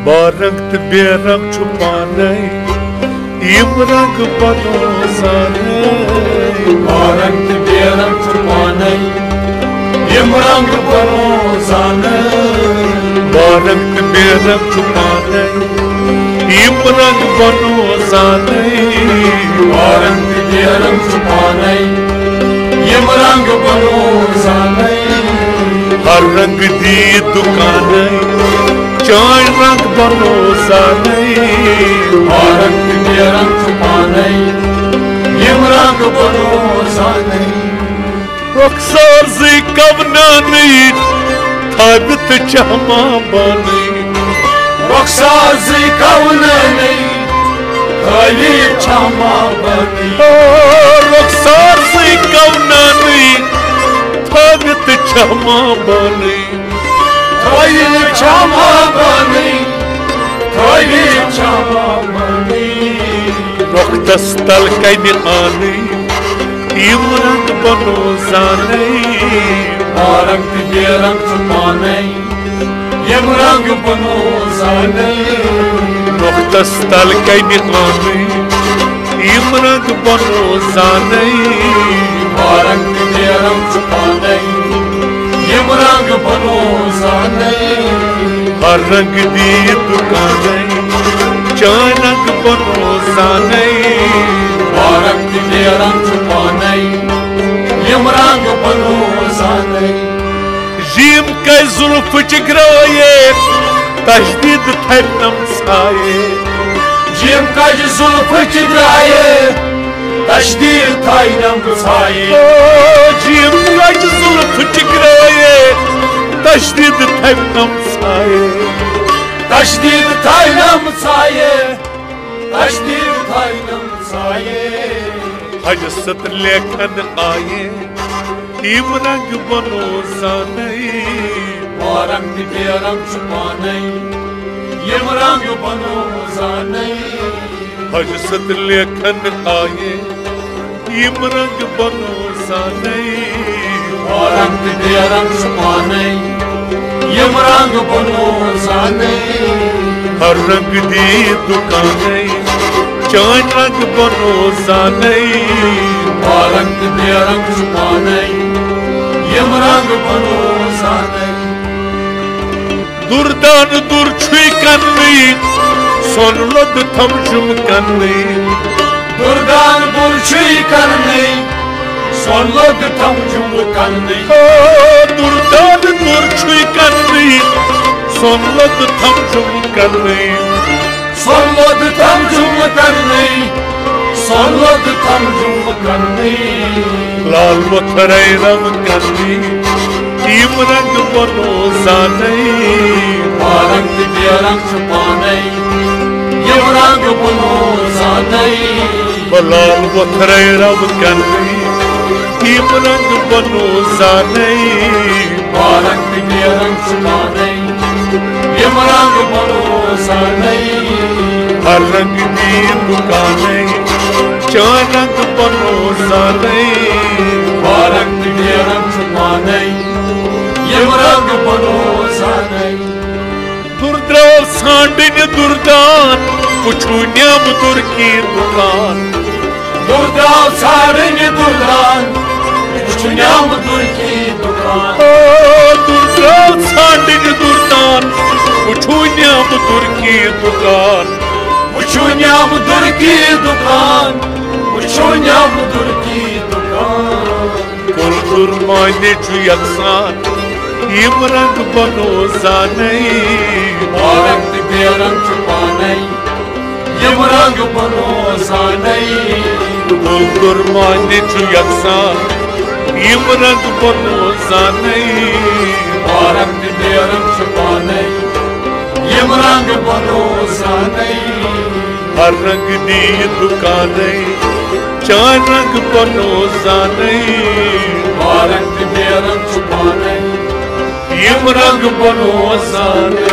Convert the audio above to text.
बारंग ते बेरंग छुपाने यम रंग बनो जाने बारंग ते बेरंग छुपाने यम रंग बनो जाने बारंग ते बेरंग छुपाने यम रंग बनो जाने बारंग ते बेरंग छुपाने यम रंग बनो जाने हर रंग दी दुकाने चाय रंग बनो जाने बारंग ते बेरंग छुपाने यम रंग बनो जाने रखसार जी कवना नहीं थाबित चमा बनी रखसार जी कवना नहीं थाबित चमा बनी रखसार जी कवना नहीं थाबित चमा बनी थाबित चमा बनी थाबित चमा बनी रख्तस तल कनि आनी यम रंग बनो जाने बारंग ते बेरंग छुपाने यम रंग बनो जाने रख्तस तल कनि आनी यम रंग बनो जाने बारंग ते बेरंग छुपाने यम रंग बनो जाने हर रंग दी दुकाने चाय रंग बनो जाने बारंग ते बेरंग छुपाने यम रंग बनो जाने जीम के जुल्फ चिगराए तशदीद थैनम साये जीम का जुल्फ चिगराए तशदीद थैनम साये जीम का जुल्फ चिगराए तशदीद थैनम साये तशदीद थैनम साये तशदीद थैनम साये हजसत लेखन आए यम रंग बनो जाने बारंग ते बेरंग छुपाने यम रंग बनो जाने हजसत लेखन आए यम रंग बनो जाने बारंग ते बेरंग छुपाने यम रंग बनो जाने हर रंग दी दुकाने चाय रंग बनो जाने बारंग ते बेरंग छुपाने यम रंग बनो जाने दुर्दान दुर छुई कन्नी सोन लद थम जुम कन्नी दुर्दान दुर छुई कन्नी सोन लद थम जुम कन्नी दुर्दान दुर छुई कन्नी सोन लद थम जुम कन्नी सोन लद थम जुम कन्नी सोन लद थम जुम कन्नी लाल मथरे रंग कन्नी यम रंग बनो जाने बारंग ते बेरंग छुपाने यम रंग बनो जाने लाल मथरे रंग कन्नी यम रंग बनो जाने बारंग ते बेरंग छुपाने यम रंग बनो जाने हर रंग दी दुकाने चाय रंग बनो जाने बारंग ते बेरंग छुपाने यम रंग बनो जाने दुर्द्राव सांडिन दुर्दान पुछू न्याम दुर की दुकान दुर्दाव साड़िन दुर्दान पुछू न्याम दुर की दुकान दुर्द्राव सांडिन दुर्दान पुछू न्याम दुर की दुकान पुछू न्याम दुर की दुकान पुछू न्याम दुर की दुकान कुल दुर मायने छु यकसान यम रंग बनो जाने बारंग ते बेरंग छुपाने यम रंग बनो जाने कुल दुर मायने छु यकसान यम रंग बनो जाने बारंग ते बेरंग छुपाने यम रंग बनो जाने हर रंग दी दुकाने चाय रंग बनो जाने बारंग ते बेरंग छुपाने यम रंग बनो जाने